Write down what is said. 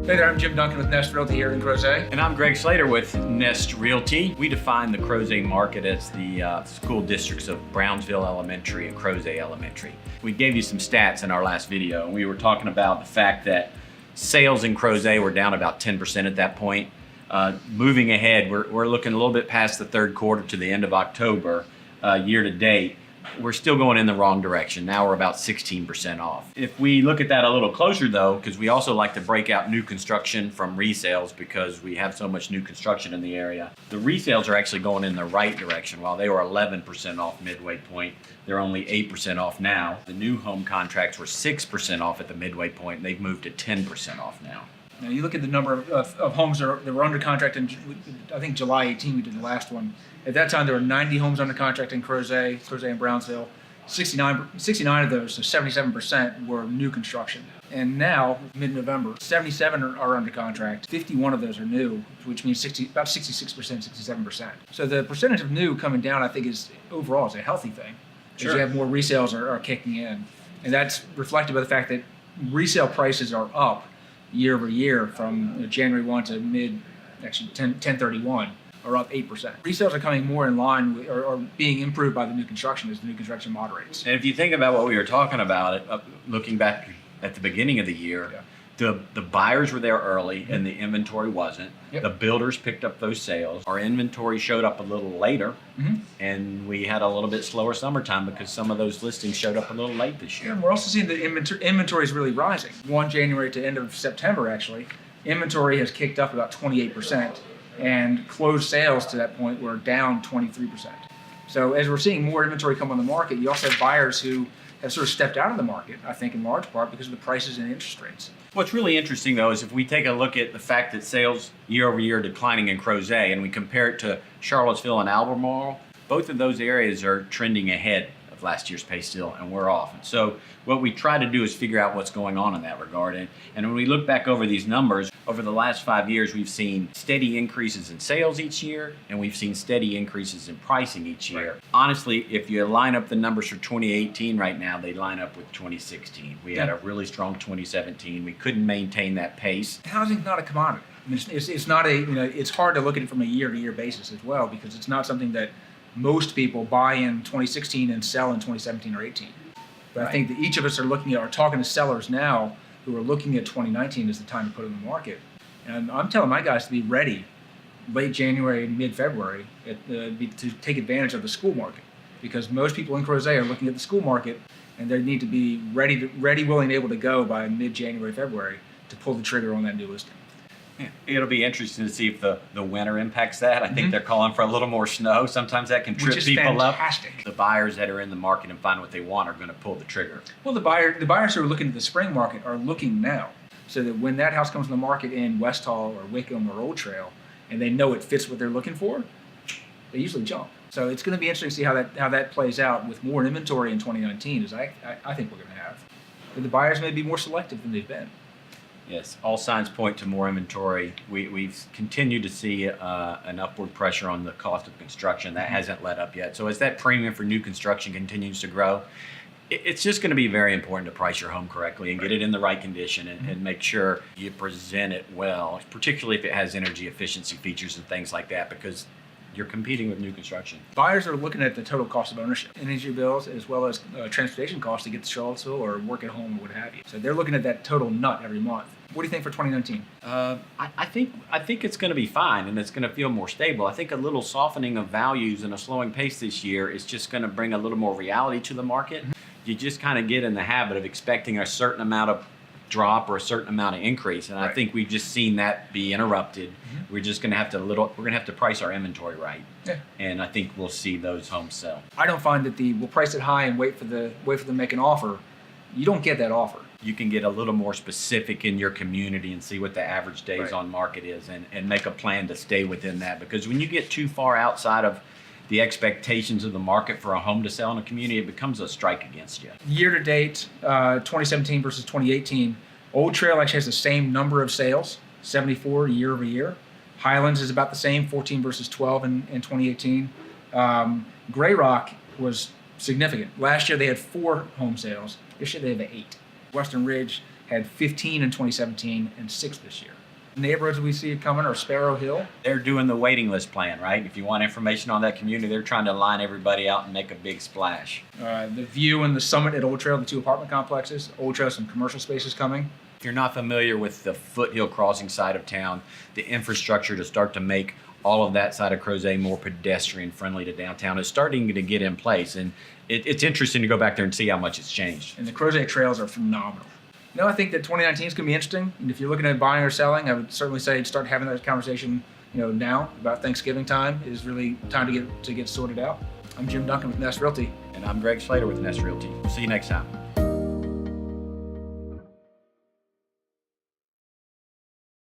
Hey there, I'm Jim Duncan with Nest Realty here in Crozet. And I'm Greg Slater with Nest Realty. We define the Crozet market as the school districts of Brownsville Elementary and Crozet Elementary. We gave you some stats in our last video, and we were talking about the fact that sales in Crozet were down about 10% at that point. Moving ahead, we're looking a little bit past the third quarter to the end of October, year to date. We're still going in the wrong direction. Now we're about 16% off. If we look at that a little closer though, because we also like to break out new construction from resales because we have so much new construction in the area, the resales are actually going in the right direction. While they were 11% off midway point, they're only 8% off now. The new home contracts were 6% off at the midway point, and they've moved to 10% off now. Now you look at the number of homes that were under contract in, I think July 18 we did the last one. At that time there were 90 homes under contract in Crozet and Brownsville. 69 of those, so 77%, were new construction. And now, mid-November, 77 are under contract. 51 of those are new, which means about 66%, 67%. So the percentage of new coming down, I think, is overall is a healthy thing. Because you have more resales are kicking in. And that's reflected by the fact that resale prices are up year over year from January 1 to actually 10/31 are up 8%. Resales are coming more in line with, or being improved by the new construction as the new construction moderates. And if you think about what we were talking about, looking back at the beginning of the year, the buyers were there early and the inventory wasn't. The builders picked up those sales. Our inventory showed up a little later, and we had a little bit slower summertime because some of those listings showed up a little late this year. And we're also seeing the inventory is really rising. 1 January to end of September, actually, inventory has kicked up about 28%, and closed sales to that point were down 23%. So as we're seeing more inventory come on the market, you also have buyers who have sort of stepped out of the market, I think in large part because of the prices and interest rates. What's really interesting though is if we take a look at the fact that sales year over year declining in Crozet and we compare it to Charlottesville and Albemarle, both of those areas are trending ahead of last year's pace still, and we're off. And so what we try to do is figure out what's going on in that regard. And when we look back over these numbers, over the last 5 years, we've seen steady increases in sales each year, and we've seen steady increases in pricing each year. Right. Honestly, if you line up the numbers for 2018 right now, they line up with 2016. We had a really strong 2017. We couldn't maintain that pace. Housing's not a commodity. I mean, it's not it's hard to look at it from a year-to-year basis as well because it's not something that most people buy in 2016 and sell in 2017 or 18. But I think that each of us are talking to sellers now who are looking at 2019 as the time to put it in the market. And I'm telling my guys to be ready late January, mid-February to take advantage of the school market, because most people in Crozet are looking at the school market and they need to be ready, willing, able to go by mid-January, February to pull the trigger on that new listing. Yeah. It'll be interesting to see if the winter impacts that. I think they're calling for a little more snow. Sometimes that can trip people up. The buyers that are in the market and find what they want are going to pull the trigger. Well, the buyers who are looking at the spring market are looking now, so that when that house comes to the market in West Hall or Wickham or Old Trail, and they know it fits what they're looking for, they usually jump. So it's going to be interesting to see how that plays out with more inventory in 2019, as I think we're going to have. But the buyers may be more selective than they've been. Yes, all signs point to more inventory. We've continued to see an upward pressure on the cost of construction. That hasn't let up yet. So as that premium for new construction continues to grow, it's just going to be very important to price your home correctly and get it in the right condition and make sure you present it well, particularly if it has energy efficiency features and things like that, because you're competing with new construction. Buyers are looking at the total cost of ownership, energy bills, as well as transportation costs to get to Charlottesville or work at home or what have you. So they're looking at that total nut every month. What do you think for 2019? I think it's going to be fine, and it's going to feel more stable. I think a little softening of values and a slowing pace this year is just going to bring a little more reality to the market. You just kind of get in the habit of expecting a certain amount of drop or a certain amount of increase, and I think we've just seen that be interrupted. We're just going to have to price our inventory right, and I think we'll see those homes sell. I don't find that we'll price it high and wait for them to make an offer. You don't get that offer. You can get a little more specific in your community and see what the average days on market is, and make a plan to stay within that, because when you get too far outside of the expectations of the market for a home to sell in a community, it becomes a strike against you. Year to date, 2017 versus 2018, Old Trail actually has the same number of sales, 74 year over year. Highlands is about the same, 14 versus 12 in 2018. Grey Rock was significant. Last year they had 4 home sales. This year they have 8. Western Ridge had 15 in 2017 and 6 this year. neighborhoods we see coming are Sparrow Hill. They're doing the waiting list plan, right? If you want information on that community, they're trying to line everybody out and make a big splash. The View and the Summit at Old Trail, the 2 apartment complexes. Old Trail, some commercial spaces coming. If you're not familiar with the Foothill Crossing side of town, the infrastructure to start to make all of that side of Crozet more pedestrian friendly to downtown is starting to get in place. And it's interesting to go back there and see how much it's changed. And the Crozet trails are phenomenal. I think that 2019 is going to be interesting. And if you're looking at buying or selling, I would certainly say start having that conversation, now about Thanksgiving time is really time to get sorted out. I'm Jim Duncan with Nest Realty. And I'm Greg Slater with Nest Realty. See you next time.